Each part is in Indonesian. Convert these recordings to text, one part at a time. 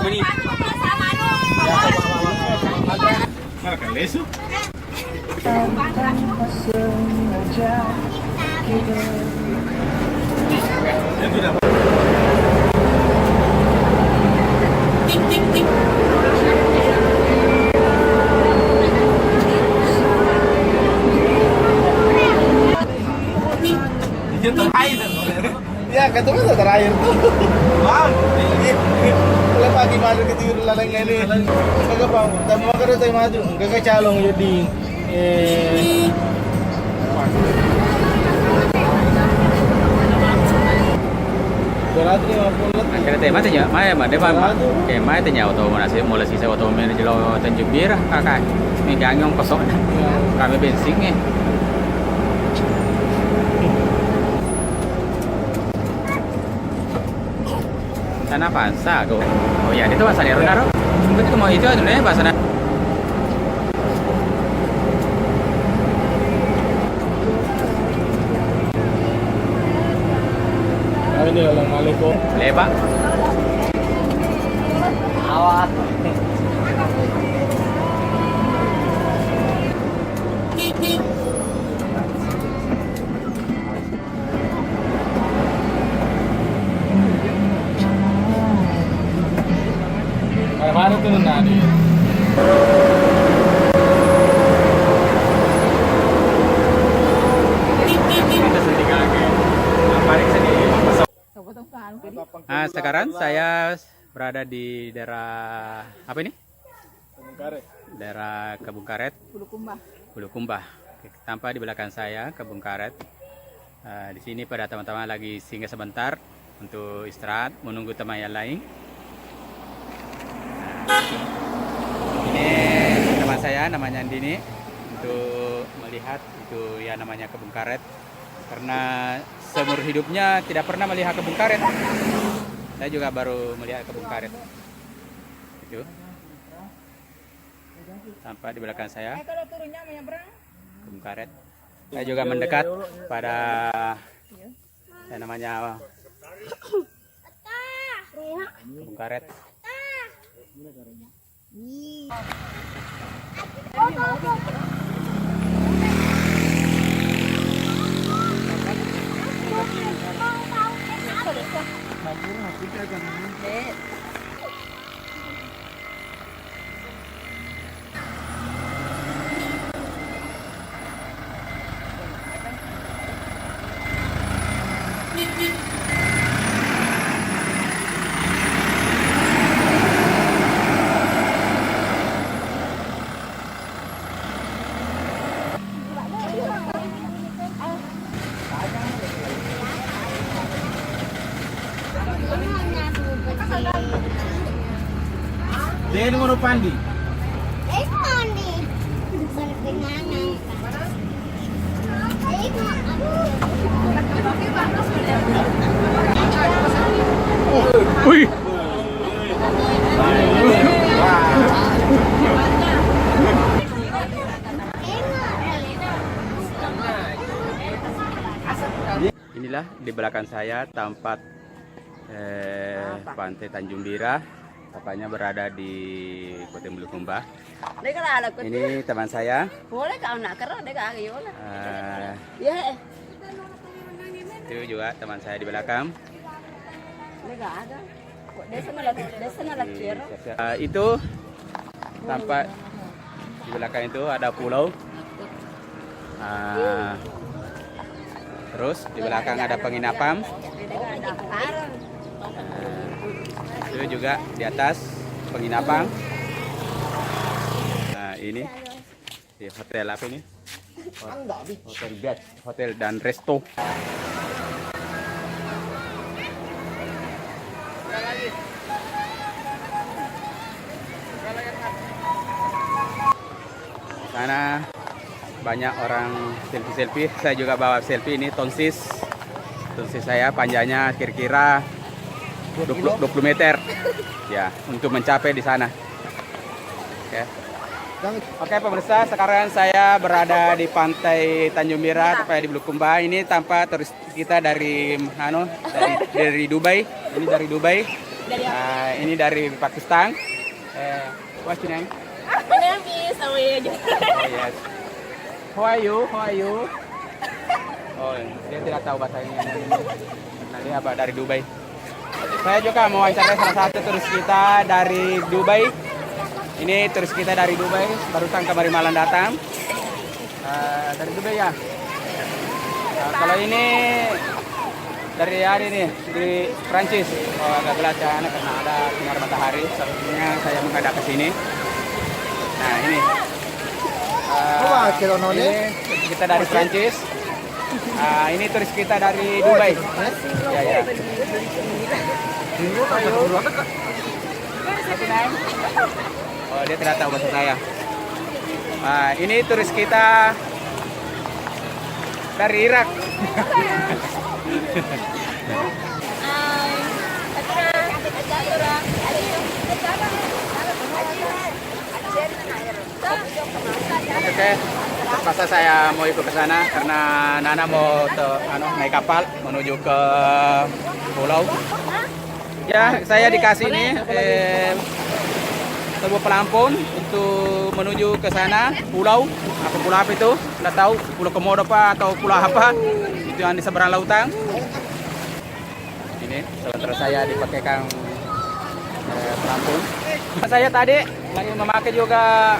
ini. Makan lesu. Ya, katanya terakhir tuh. Bang, Kalau pagi maju ke tidur laleng ini. Kagak bang, tapi makanya saya maju. Kagak calong jadi. Berat 50. Ang tema tanya, maya mà để mà cái máy tanya auto mana sih mulai sisa auto mana jelo Tanjung Bir kakak megang yang kosong kami bensinnya. Sana pansa tuh. Oh ya itu bahasa Nero Naro. Itu mau itu sebenarnya bahasa Nero. Ini Assalamualaikum. Lepak. Awas. Mana tuh nani? Nah, sekarang saya berada di daerah apa ini? Daerah Kebun Karet. Bulukumba. Oke, tampak di belakang saya Kebun Karet. Di sini pada teman-teman lagi singgah sebentar untuk istirahat, menunggu teman yang lain. Ini teman saya namanya Andini untuk melihat itu ya namanya Kebun Karet. Karena seumur hidupnya tidak pernah melihat kebun karet. Saya juga baru melihat kebun karet. Itu. Tampak di belakang saya. Kebun karet. Saya juga mendekat pada yang namanya kebun karet. Dia ini mau pandi. Wih. Inilah di belakang saya tempat Pantai Tanjung Bira, tepatnya berada di Kota Bulukumba. Ini teman saya. Itu juga teman saya di belakang. Itu tampak di belakang itu ada pulau. Terus di belakang ada penginapan. Itu juga di atas penginapan. Nah, ini di hotel apa ini? Hotel bed, hotel dan resto. Sana banyak orang selfie-selfie. Saya juga bawa selfie ini tonsis. Tonsis saya panjangnya kira-kira 20 meter. Ya, untuk mencapai di sana. Oke. Oke pemirsa, sekarang saya berada di Pantai Tanjung Bira, tepatnya di Bulukumba. Ini tanpa turis kita dari Dubai. Ini dari Dubai. Ini dari Pakistan. What's your name? My name is Awed. Oh, yes. How are you? How are you? Oh, dia tidak tahu bahasa Inggris. Nah, dia apa dari Dubai. Saya juga mau wawancara salah satu turis kita dari Dubai. Ini turis kita dari Dubai, barusan kemarin malam datang. Dari Dubai ya. Kalau ini dari hari ini di Prancis. Oh, agak gelap karena ada sinar matahari. Sepertinya saya menghadap ke sini. Nah, ini. Ini kita dari Prancis. Ini turis kita dari Dubai. Ya, ya. Oh, dia tidak tahu bahasa saya. Ini turis kita dari Irak. Oke, terpaksa saya mau ikut ke sana karena Nana mau naik kapal menuju ke pulau. Ya, saya dikasih ini sebuah pelampung untuk menuju ke sana pulau. Pulau apa itu? Nggak tahu. Pulau Komodo apa atau pulau apa? Itu yang di seberang lautan. Ini sementara saya dipakaikan pelampung. Saya tadi lagi memakai juga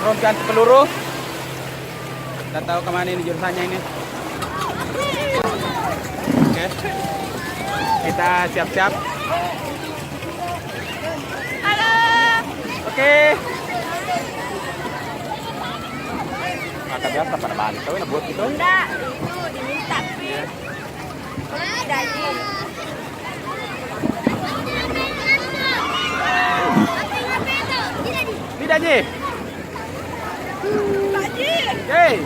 rompi anti peluru. Nggak tahu kemana ini jurusannya ini. Oke, kita siap-siap. Halo. Oke. Maka biasa pada balik. Tahu buat itu? Enggak, itu diminta free. Gaji. Tidak, Ji. Gaji. Hey.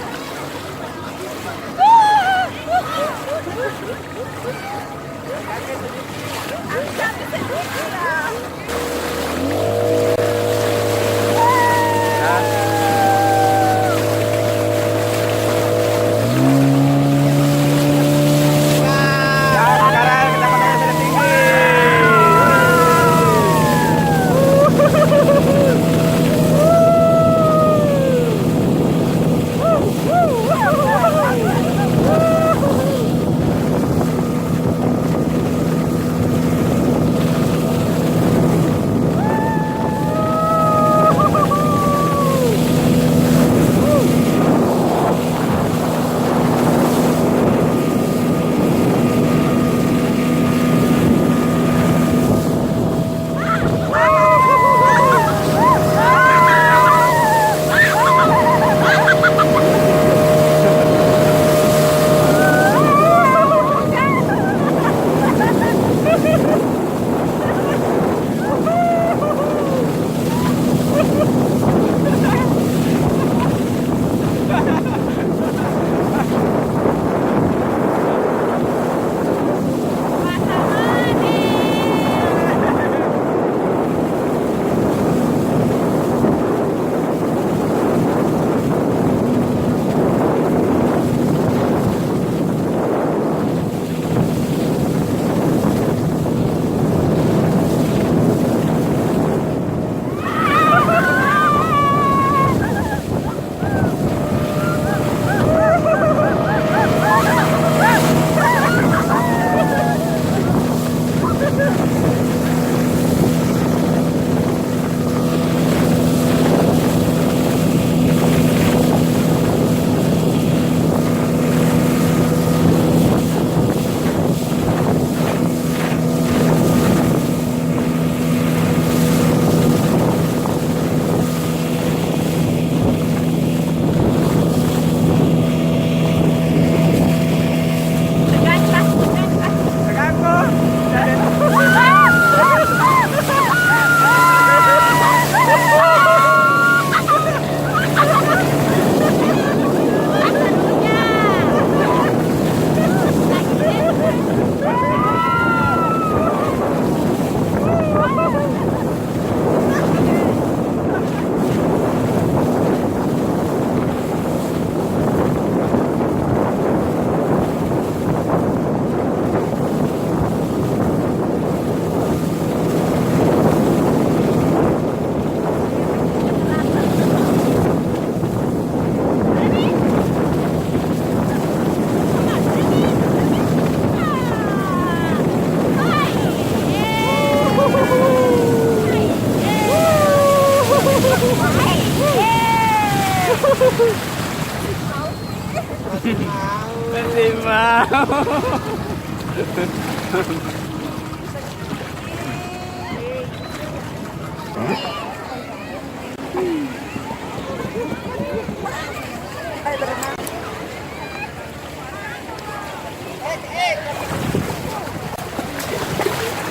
Masih mau.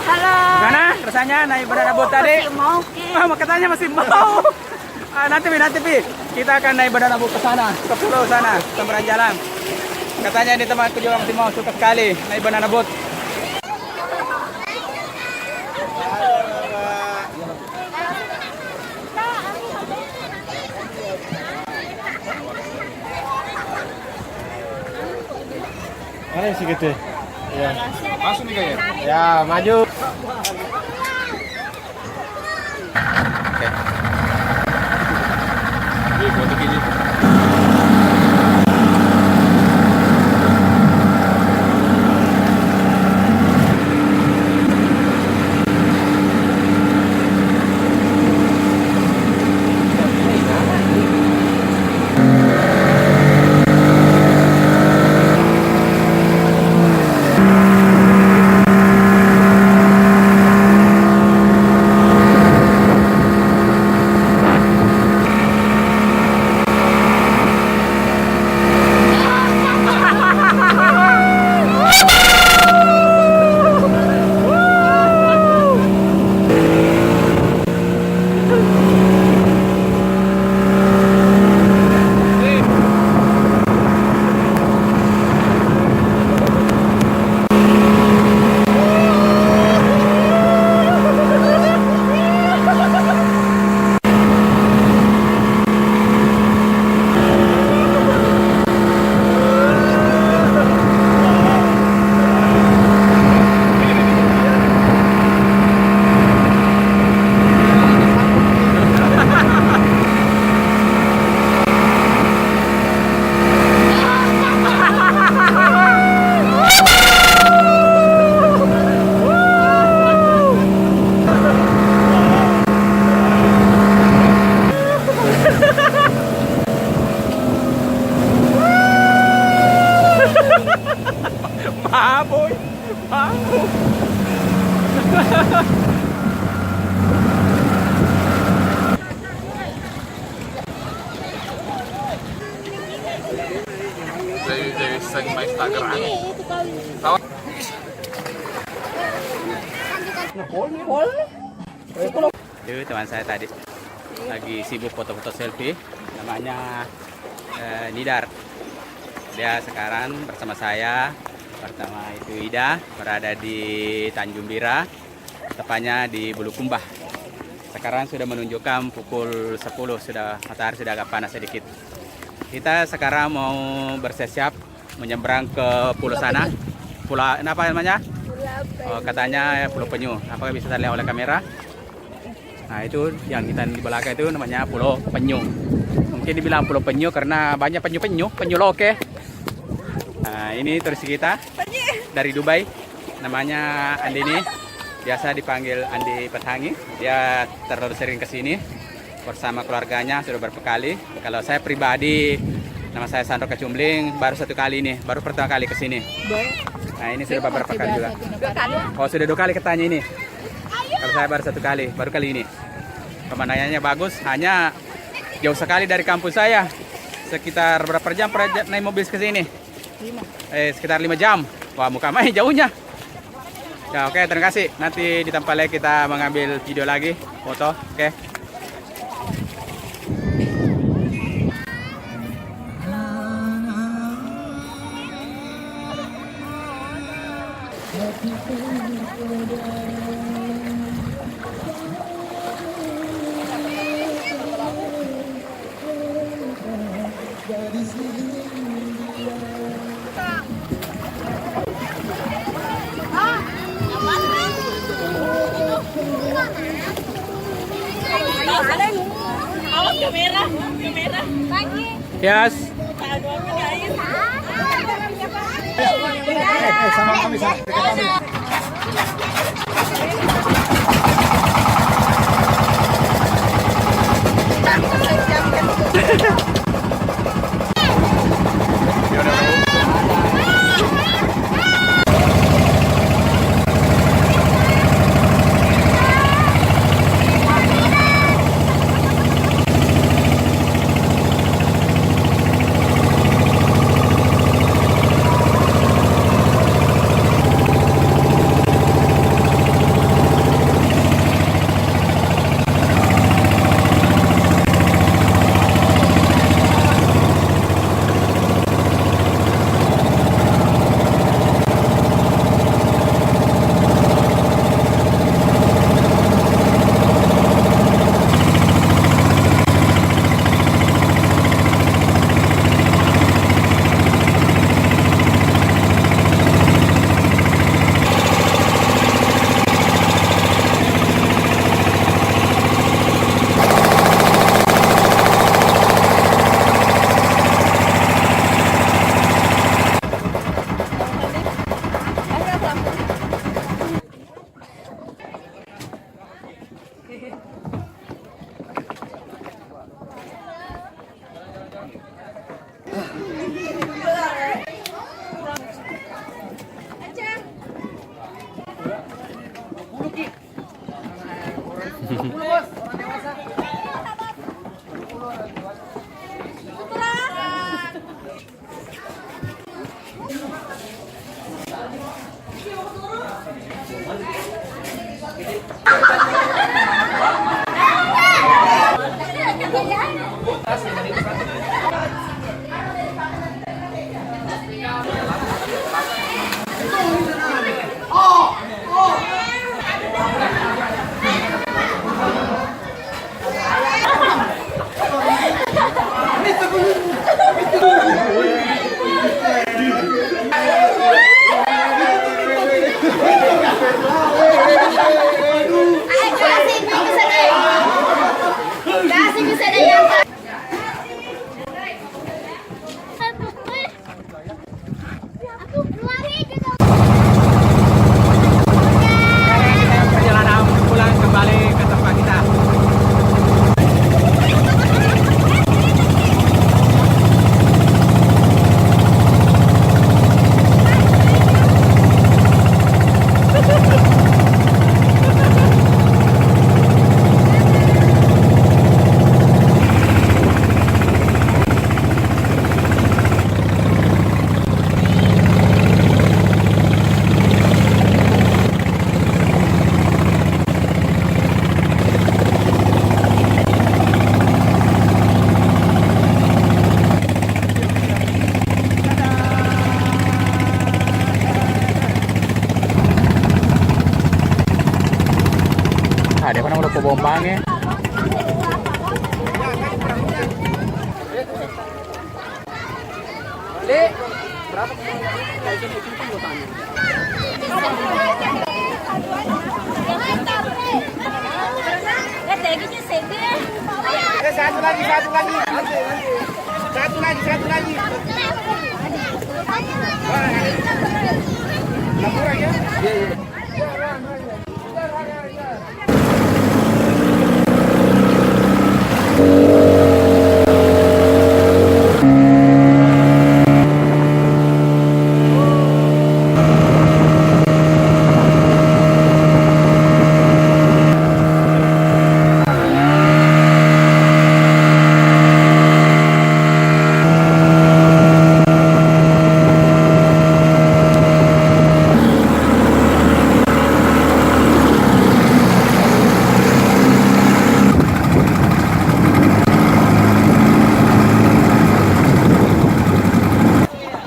Halo. Gimana rasanya naik banana boat tadi? Masih mau ke? Katanya masih mau. Nanti Pi, kita akan naik banana boat ke sana, ke pulau sana, seberang jalan. Katanya ini temanku juga masih mau, suka sekali naik banana boat. Mana sih gitu? Ya. Langsung nih kayaknya. Ya, maju. Oke. Ini foto gini. Baboy. Baboy. Dari seng Instagram. Itu teman saya tadi lagi sibuk foto-foto selfie, namanya Nidar. Dia sekarang bersama saya, pertama itu Ida, berada di Tanjung Bira, tepatnya di Bulukumba. Sekarang sudah menunjukkan pukul 10, sudah matahari sudah agak panas sedikit. Kita sekarang mau bersiap menyeberang ke pulau sana. Pulau apa namanya? Oh, katanya Pulau Penyu. Apakah bisa terlihat oleh kamera? Nah, itu yang kita di belakang itu namanya Pulau Penyu. Mungkin dibilang Pulau Penyu karena banyak penyu-penyu, penyu loke. Nah, ini turis kita dari Dubai, namanya Andini, biasa dipanggil Andi Petangi. Dia terlalu sering ke sini bersama keluarganya, sudah beberapa kali. Kalau saya pribadi, nama saya Sandro Kacumbling, baru satu kali ini, baru pertama kali ke sini. Nah, ini sudah beberapa kali juga. Oh, sudah 2 kali ketanya ini. Kalau saya baru 1 kali, baru kali ini. Pemandangannya bagus, hanya jauh sekali dari kampus saya. Sekitar berapa jam naik mobil ke sini? Sekitar 5 jam. Wah, muka main jauhnya. Ya, oke, terima kasih. Nanti di tempat lain kita mengambil video lagi, foto. Oke. Awas kamera, kamera. Yes. Sama kami, sama dekat kami. bombangnya. Dek, berapa Satu lagi. Satu lagi. Laporan ya?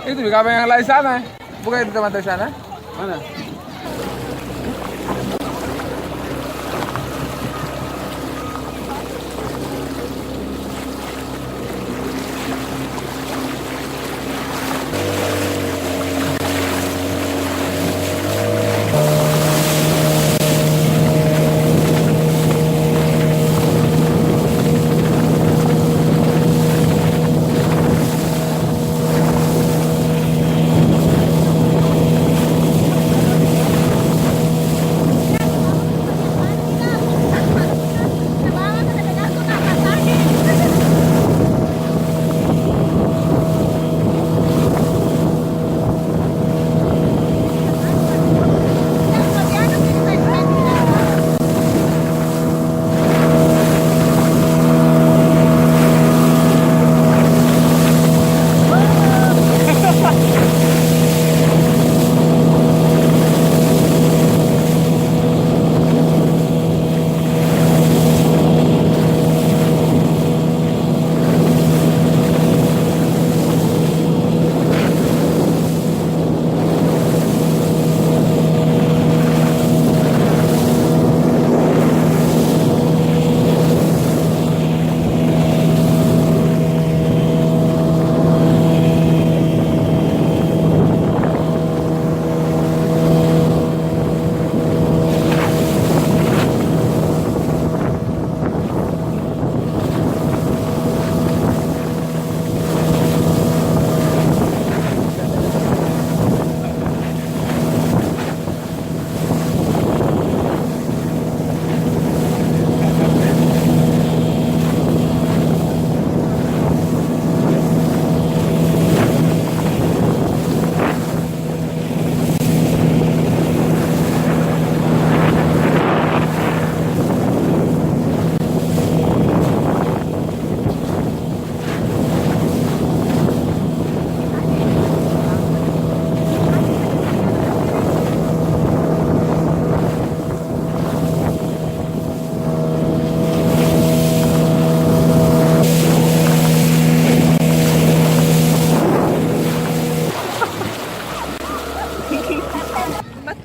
Itu di kapal yang lain sana. Bukan di tempat sana. Mana?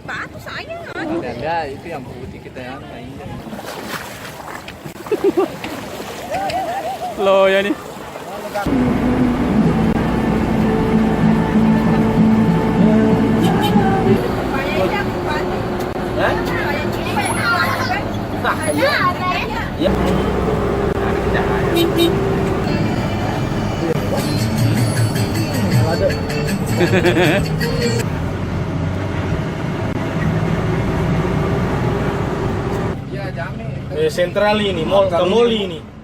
Batu sayang. Enggak, itu yang putih kita yang main. Lo ya nih. Iya. Sentral ini, mall ini.